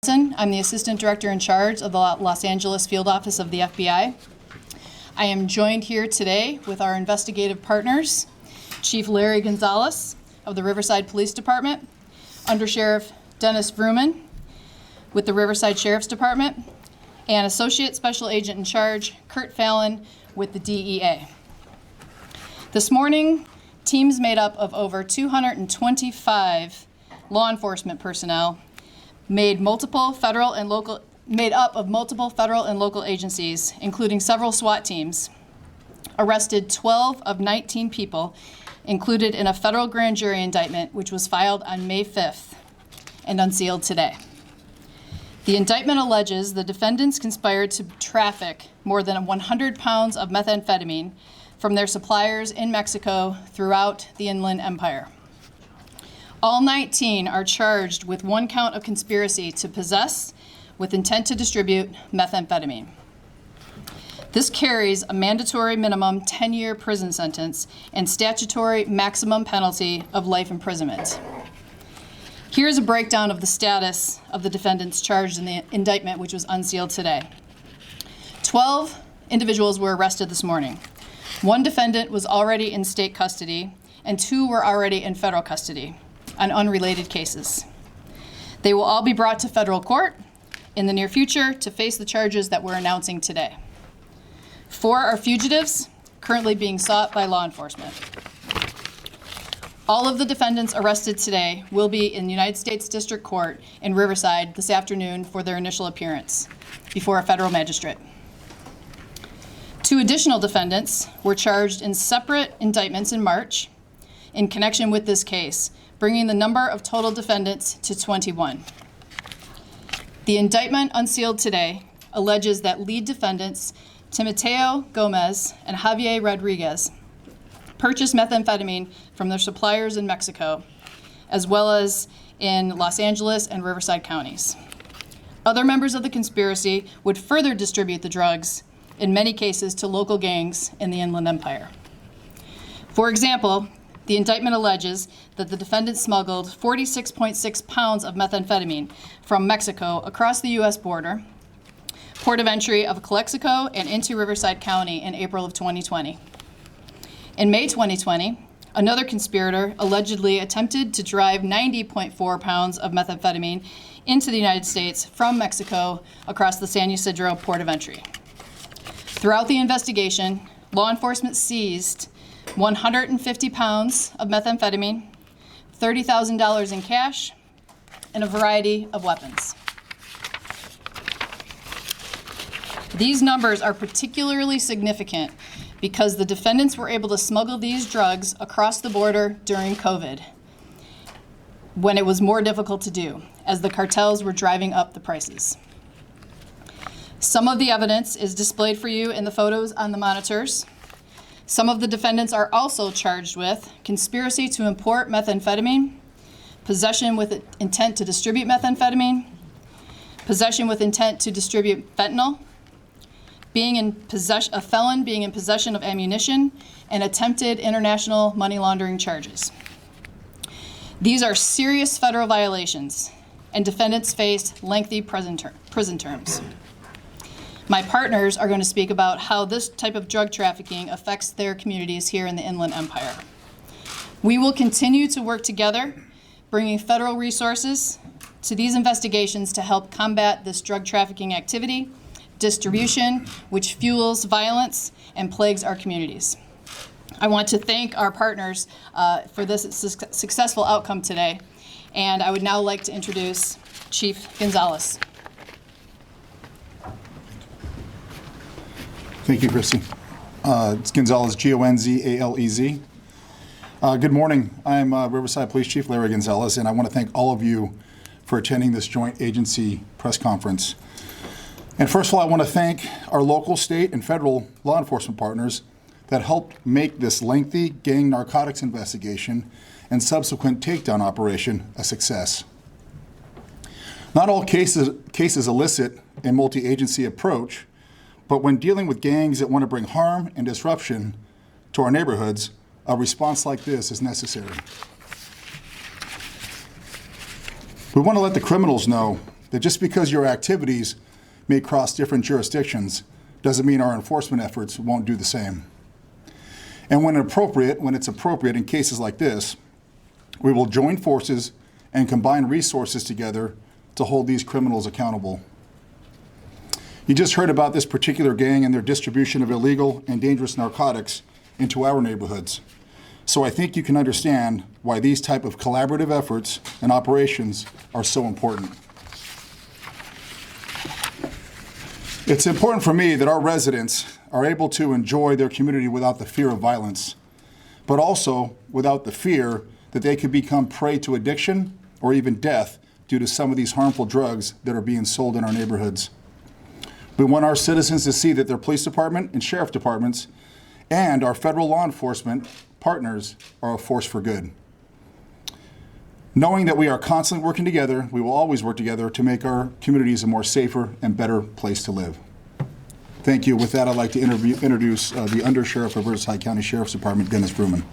Richardson. I'm the Assistant Director in charge of the Los Angeles Field Office of the FBI. I am joined here today with our investigative partners, Chief Larry Gonzalez of the Riverside Police Department, Under Sheriff Dennis Vrooman with the Riverside Sheriff's Department, and Associate Special Agent in Charge Kurt Fallon with the DEA. This morning, teams made up of over 225 law enforcement personnel made up of multiple federal and local agencies, including several SWAT teams, arrested 12 of 19 people included in a federal grand jury indictment, which was filed on May 5th and unsealed today. The indictment alleges the defendants conspired to traffic more than 100 pounds of methamphetamine from their suppliers in Mexico throughout the Inland Empire. All 19 are charged with one count of conspiracy to possess with intent to distribute methamphetamine. This carries a mandatory minimum 10-year prison sentence and statutory maximum penalty of life imprisonment. Here's a breakdown of the status of the defendants charged in the indictment, which was unsealed today. 12 individuals were arrested this morning. One defendant was already in state custody, and 2 were already in federal custody on unrelated cases. They will all be brought to federal court in the near future to face the charges that we're announcing today. 4 are fugitives currently being sought by law enforcement. All of the defendants arrested today will be in the United States District Court in Riverside this afternoon for their initial appearance before a federal magistrate. 2 additional defendants were charged in separate indictments in March in connection with this case, bringing the number of total defendants to 21. The indictment unsealed today alleges that lead defendants Timoteo Gomez and Javier Rodriguez purchased methamphetamine from their suppliers in Mexico, as well as in Los Angeles and Riverside counties. Other members of the conspiracy would further distribute the drugs, in many cases to local gangs in the Inland Empire. For example, the indictment alleges that the defendants smuggled 46.6 pounds of methamphetamine from Mexico across the U.S. border, port of entry of Calexico, and into Riverside County in April of 2020. In May 2020, another conspirator allegedly attempted to drive 90.4 pounds of methamphetamine into the United States from Mexico across the San Ysidro port of entry. Throughout the investigation, law enforcement seized 150 pounds of methamphetamine, $30,000 in cash, and a variety of weapons. These numbers are particularly significant because the defendants were able to smuggle these drugs across the border during COVID, when it was more difficult to do, as the cartels were driving up the prices. Some of the evidence is displayed for you in the photos on the monitors. Some of the defendants are also charged with conspiracy to import methamphetamine, possession with intent to distribute methamphetamine, possession with intent to distribute fentanyl, a felon being in possession of ammunition, and attempted international money laundering charges. These are serious federal violations, and defendants face lengthy prison terms. My partners are going to speak about how this type of drug trafficking affects their communities here in the Inland Empire. We will continue to work together, bringing federal resources to these investigations to help combat this drug trafficking activity, distribution, which fuels violence and plagues our communities. I want to thank our partners for this successful outcome today, and I would now like to introduce Chief Gonzalez. Thank you, Christy. It's Gonzalez, Gonzalez. Good morning. I'm Riverside Police Chief Larry Gonzalez, and I want to thank all of you for attending this joint agency press conference. And first of all, I want to thank our local, state, and federal law enforcement partners that helped make this lengthy gang narcotics investigation and subsequent takedown operation a success. Not all cases elicit a multi-agency approach, but when dealing with gangs that want to bring harm and disruption to our neighborhoods, a response like this is necessary. We want to let the criminals know that just because your activities may cross different jurisdictions doesn't mean our enforcement efforts won't do the same. And when it's appropriate in cases like this, we will join forces and combine resources together to hold these criminals accountable. You just heard about this particular gang and their distribution of illegal and dangerous narcotics into our neighborhoods. So I think you can understand why these type of collaborative efforts and operations are so important. It's important for me that our residents are able to enjoy their community without the fear of violence, but also without the fear that they could become prey to addiction or even death due to some of these harmful drugs that are being sold in our neighborhoods. We want our citizens to see that their police department and sheriff departments and our federal law enforcement partners are a force for good. Knowing that we are constantly working together, we will always work together to make our communities a more safer and better place to live. Thank you. With that, I'd like to introduce the Undersheriff of Riverside County Sheriff's Department, Dennis Fruman.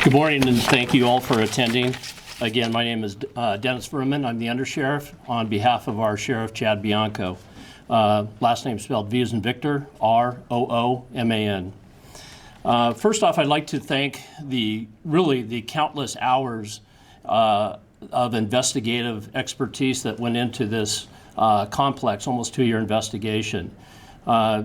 Good morning, and thank you all for attending. Again, my name is Dennis Fruman. I'm the Undersheriff on behalf of our Sheriff, Chad Bianco. Last name spelled V as in Victor, R-O-O-M-A-N. First off, I'd like to thank the countless hours of investigative expertise that went into this complex, almost 2-year investigation.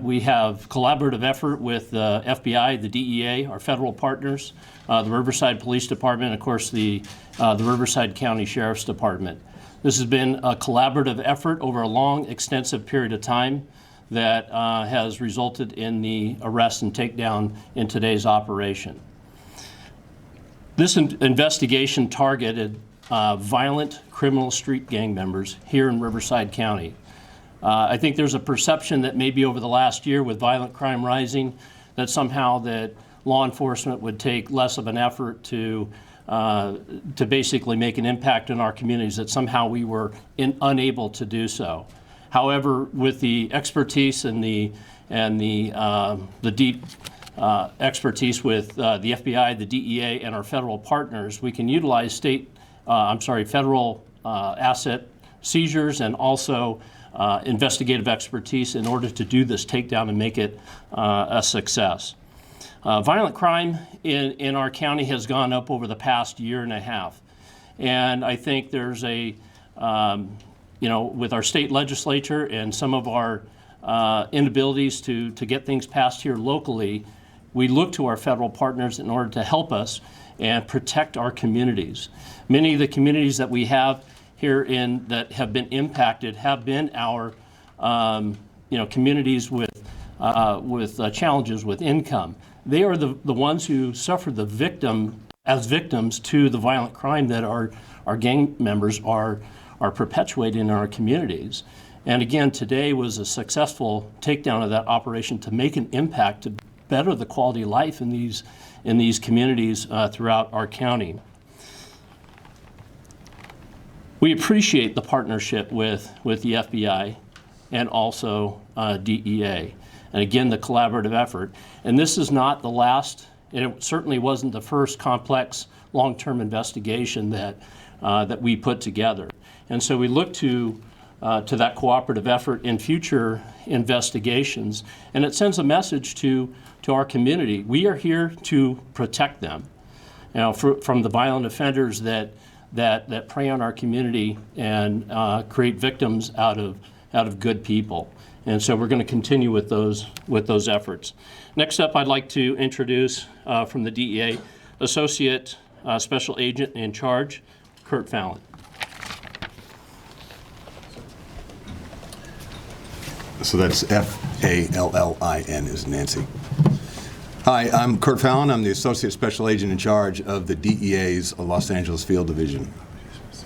We have collaborative effort with the FBI, the DEA, our federal partners, the Riverside Police Department, and of course the Riverside County Sheriff's Department. This has been a collaborative effort over a long, extensive period of time that has resulted in the arrest and takedown in today's operation. This investigation targeted violent criminal street gang members here in Riverside County. I think there's a perception that maybe over the last year with violent crime rising, that somehow that law enforcement would take less of an effort to basically make an impact in our communities, that somehow we were unable to do so. However, with the expertise and the deep expertise with the FBI, the DEA, and our federal partners, we can utilize federal asset seizures and also investigative expertise in order to do this takedown and make it a success. Violent crime in our county has gone up over the past year and a half. And I think there's with our state legislature and some of our inabilities to get things passed here locally, we look to our federal partners in order to help us and protect our communities. Many of the communities that we have here that have been impacted have been our communities with challenges with income. They are the ones who suffer as victims to the violent crime that our gang members are perpetuating in our communities. And again, today was a successful takedown of that operation to make an impact to better the quality of life in these communities throughout our county. We appreciate the partnership with the FBI and also DEA. And again, the collaborative effort. And this is not the last, and it certainly wasn't the first complex long-term investigation that we put together. And so we look to that cooperative effort in future investigations, and it sends a message to our community. We are here to protect them, from the violent offenders that prey on our community and create victims out of good people. And so we're going to continue with those efforts. Next up, I'd like to introduce from the DEA, Associate Special Agent in Charge, Kurt Fallon. So that's F-A-L-L-I-N is Nancy. Hi, I'm Kurt Fallon. I'm the Associate Special Agent in Charge of the DEA's Los Angeles Field Division.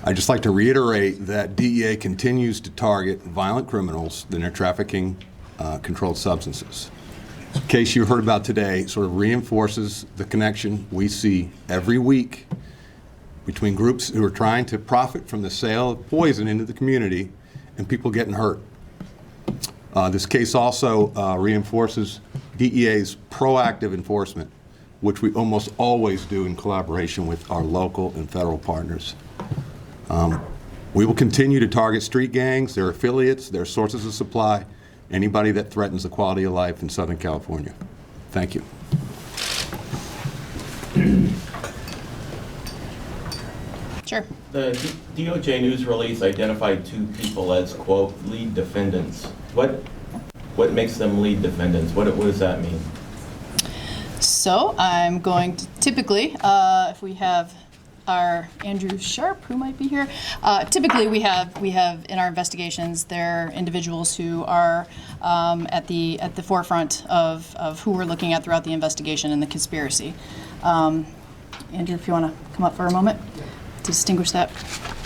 I'd just like to reiterate that DEA continues to target violent criminals and their trafficking controlled substances. The case you heard about today sort of reinforces the connection we see every week between groups who are trying to profit from the sale of poison into the community and people getting hurt. This case also reinforces DEA's proactive enforcement, which we almost always do in collaboration with our local and federal partners. We will continue to target street gangs, their affiliates, their sources of supply, anybody that threatens the quality of life in Southern California. Thank you. Sure. The DOJ news release identified 2 people as, quote, lead defendants. What makes them lead defendants? What does that mean? So I'm going to typically, if we have our Andrew Sharp, who might be here, typically we have in our investigations there are individuals who are at the forefront of who we're looking at throughout the investigation and the conspiracy. Andrew, if you want to come up for a moment to distinguish that.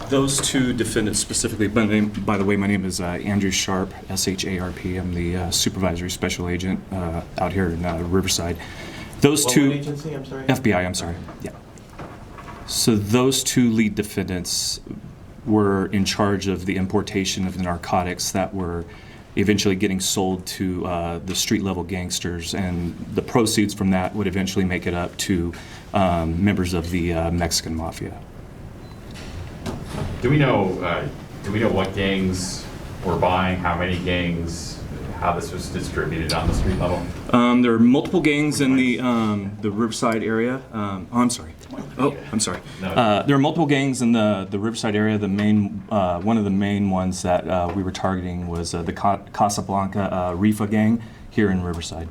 Those 2 defendants specifically, by the way, my name is Andrew Sharp, S-H-A-R-P. I'm the supervisory special agent out here in Riverside. Those What 2... agency, I'm sorry? FBI, I'm sorry, yeah. So those 2 lead defendants were in charge of the importation of the narcotics that were eventually getting sold to the street-level gangsters, and the proceeds from that would eventually make it up to members of the Mexican Mafia. Do we know what gangs were buying, how many gangs, how this was distributed on the street level? There are multiple gangs in the Riverside area. I'm sorry. There are multiple gangs in the Riverside area. The main, one of the main ones that we were targeting was the Casablanca Rifa gang here in Riverside.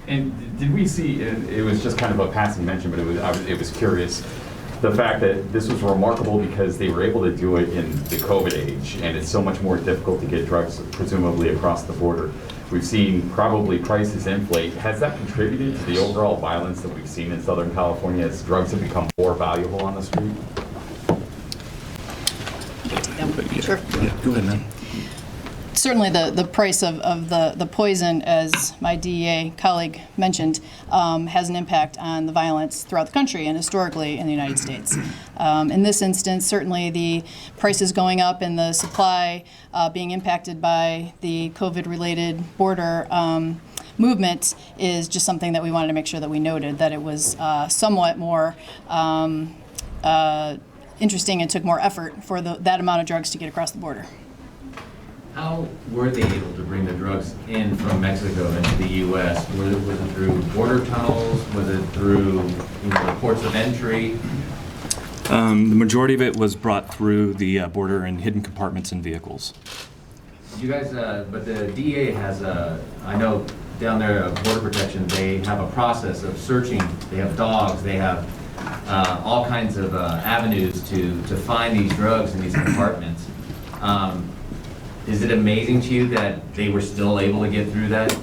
And did we see? It was just kind of a passing mention, but it was curious. The fact that this was remarkable because they were able to do it in the COVID age, and it's so much more difficult to get drugs, presumably across the border. We've seen probably prices inflate. Has that contributed to the overall violence that we've seen in Southern California as drugs have become more valuable on the street? Sure. Yeah, go ahead, man. Certainly the price of the poison, as my DEA colleague mentioned, has an impact on the violence throughout the country and historically in the United States. In this instance, certainly the prices going up and the supply being impacted by the COVID-related border movement is just something that we wanted to make sure that we noted, that it was somewhat more interesting and took more effort for that amount of drugs to get across the border. How were they able to bring the drugs in from Mexico into the U.S.? Was it through border tunnels? Was it through the ports of entry? The majority of it was brought through the border in hidden compartments in vehicles. You guys, but the DEA has I know down there, Border Protection, they have a process of searching. They have dogs. They have all kinds of avenues to find these drugs in these compartments. Is it amazing to you that they were still able to get through that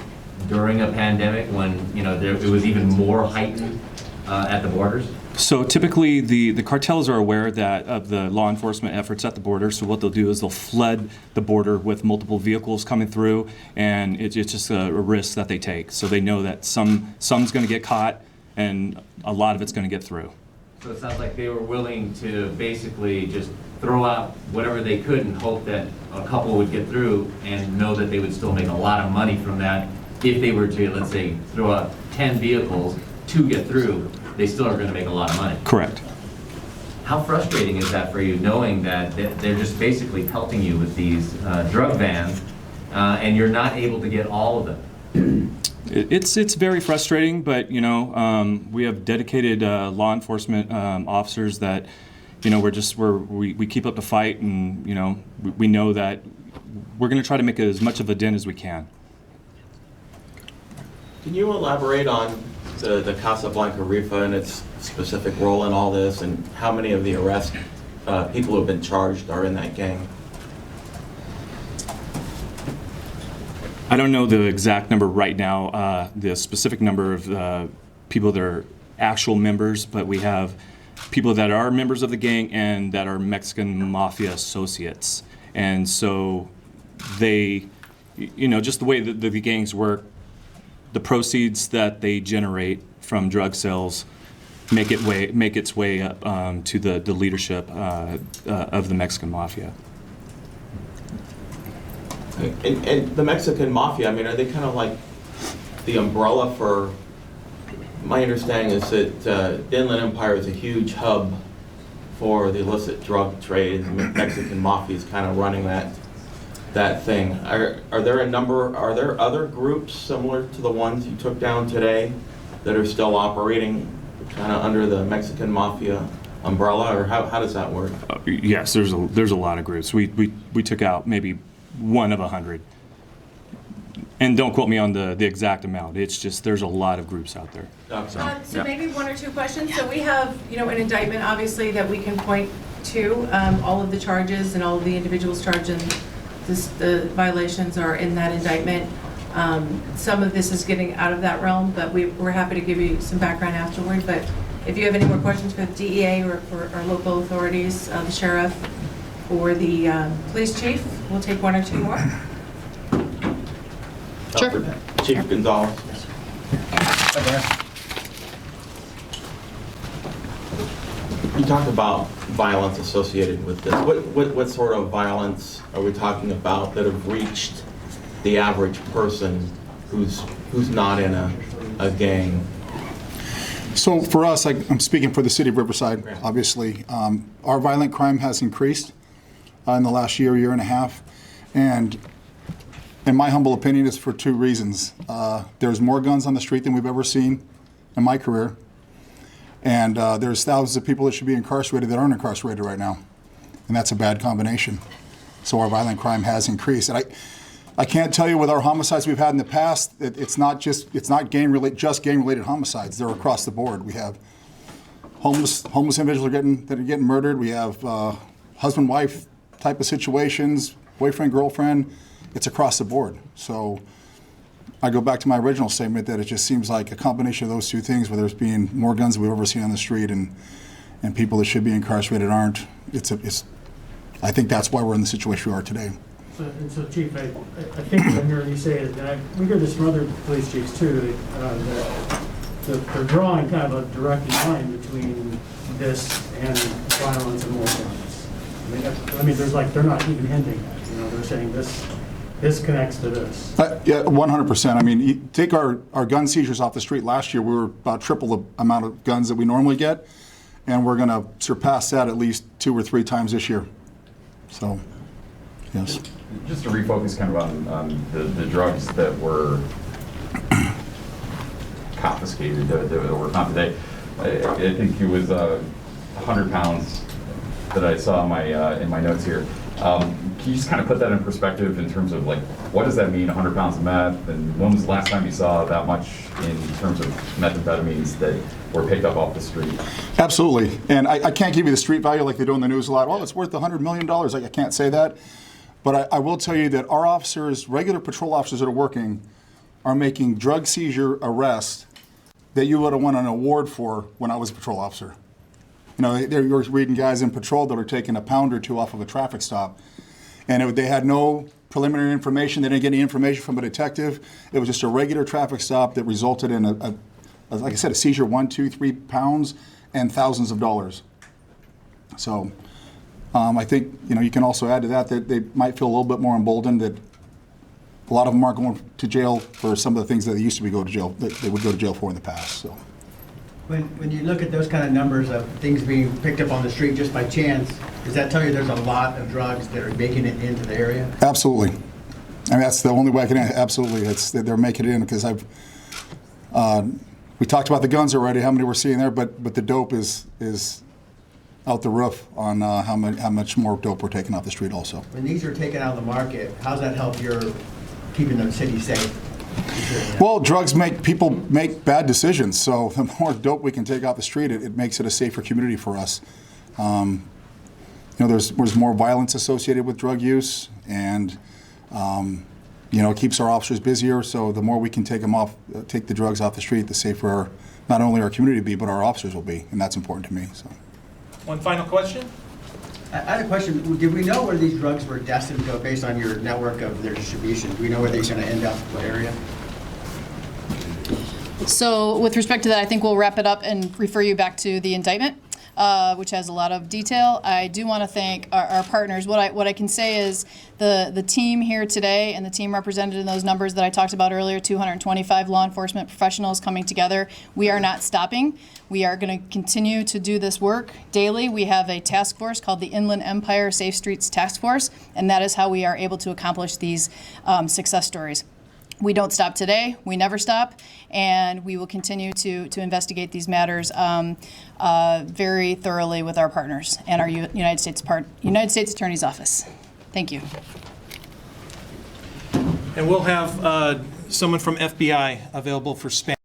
during a pandemic when it was even more heightened at the borders? So typically the cartels are aware that of the law enforcement efforts at the border, so what they'll do is they'll flood the border with multiple vehicles coming through, and it's just a risk that they take. So they know that some's going to get caught and a lot of it's going to get through. So it sounds like they were willing to basically just throw out whatever they could and hope that a couple would get through and know that they would still make a lot of money from that. If they were to, let's say, throw out 10 vehicles, 2 get through, they still are going to make a lot of money. Correct. How frustrating is that for you, knowing that they're just basically pelting you with these drug vans and you're not able to get all of them? It's very frustrating, but we have dedicated law enforcement officers that we keep up the fight, and we know that we're going to try to make as much of a dent as we can. Can you elaborate on the Casablanca Rifa and its specific role in all this, and how many of the arrest people who have been charged are in that gang? I don't know the exact number right now, the specific number of people that are actual members, but we have people that are members of the gang and that are Mexican Mafia associates. And so they, just the way that the gangs work, the proceeds that they generate from drug sales make its way up to the leadership of the Mexican Mafia. And the Mexican Mafia, are they kind of like the umbrella for, my understanding is that the Inland Empire is a huge hub for the illicit drug trade. The Mexican mafia is kind of running that thing. Are there other groups similar to the ones you took down today that are still operating kind of under the Mexican mafia umbrella, or how does that work? Yes, there's a lot of groups. We took out maybe 1 of 100. And don't quote me on the exact amount. It's just there's a lot of groups out there. So maybe 1 or 2 questions. So we have, an indictment, obviously, that we can point to. All of the charges and all of the individuals charged and the violations are in that indictment. Some of this is getting out of that realm, but we're happy to give you some background afterward. But if you have any more questions for the DEA or for our local authorities, the sheriff or the police chief, we'll take 1 or 2 more. Sure. Chief Gonzalez. You talked about violence associated with this. What sort of violence are we talking about that have reached the average person who's not in a gang? So for us, I'm speaking for the city of Riverside, obviously. Our violent crime has increased in the last year and a half. And in my humble opinion, it's for 2 reasons. There's more guns on the street than we've ever seen in my career. And there's thousands of people that should be incarcerated that aren't incarcerated right now. And that's a bad combination. So our violent crime has increased. And I can't tell you with our homicides we've had in the past, it's not gang-related homicides. They're across the board. We have homeless individuals that are getting murdered. We have husband-wife type of situations, boyfriend-girlfriend. It's across the board. So I go back to my original statement that it just seems like a combination of those 2 things, where there's being more guns than we've ever seen on the street and people that should be incarcerated aren't. I think that's why we're in the situation we are today. So Chief, I think what I'm hearing you say is, and we hear this from other police chiefs too, that they're drawing kind of a direct line between this and violence and more guns. I mean, there's they're not even hinting at, they're saying this connects to this. Yeah, 100%. I mean, you take our gun seizures off the street last year, we were about triple the amount of guns that we normally get, and we're going to surpass that at least 2 or 3 times this year. So, yes. Just to refocus kind of on the drugs that were confiscated, that were found today. I think it was 100 pounds that I saw in my notes here. Can you just kind of put that in perspective in terms of what does that mean, 100 pounds of meth, and when was the last time you saw that much in terms of methamphetamines that were picked up off the street? Absolutely, and I can't give you the street value like they do in the news a lot. Well, it's worth $100 million. I can't say that, but I will tell you that our officers, regular patrol officers that are working, are making drug seizure arrests that you would have won an award for when I was a patrol officer. You're reading guys in patrol that are taking a pound or 2 off of a traffic stop. And they had no preliminary information. They didn't get any information from a detective. It was just a regular traffic stop that resulted in, like I said, a seizure 1, 2, 3 pounds and thousands of dollars. So I think, you can also add to that they might feel a little bit more emboldened that a lot of them aren't going to jail for some of the things that they used to go to jail, that they would go to jail for in the past. So. When you look at those kind of numbers of things being picked up on the street just by chance, does that tell you there's a lot of drugs that are making it into the area? Absolutely. I mean, that's the only way I can. Absolutely, they're making it in, because we talked about the guns already, how many we're seeing there, but the dope is out the roof on how much more dope we're taking off the street also. When these are taken out of the market, how does that help your keeping the city safe? Well, drugs make people make bad decisions, so the more dope we can take off the street, it makes it a safer community for us. There's more violence associated with drug use, and it keeps our officers busier. So the more we can take the drugs off the street, the safer not only our community will be, but our officers will be, and that's important to me. So. One final question. I had a question. Did we know where these drugs were destined to go based on your network of their distribution? Do we know where they're going to end up, what area? So with respect to that, I think we'll wrap it up and refer you back to the indictment. which has a lot of detail. I do want to thank our partners. What I can say is the team here today and the team represented in those numbers that I talked about earlier, 225 law enforcement professionals coming together. We are not stopping. We are going to continue to do this work daily. We have a task force called the Inland Empire Safe Streets Task Force, and that is how we are able to accomplish these success stories. We don't stop today, we never stop, and we will continue to investigate these matters very thoroughly with our partners and our United States Attorney's Office. Thank you. And we'll have someone from FBI available for Spanish.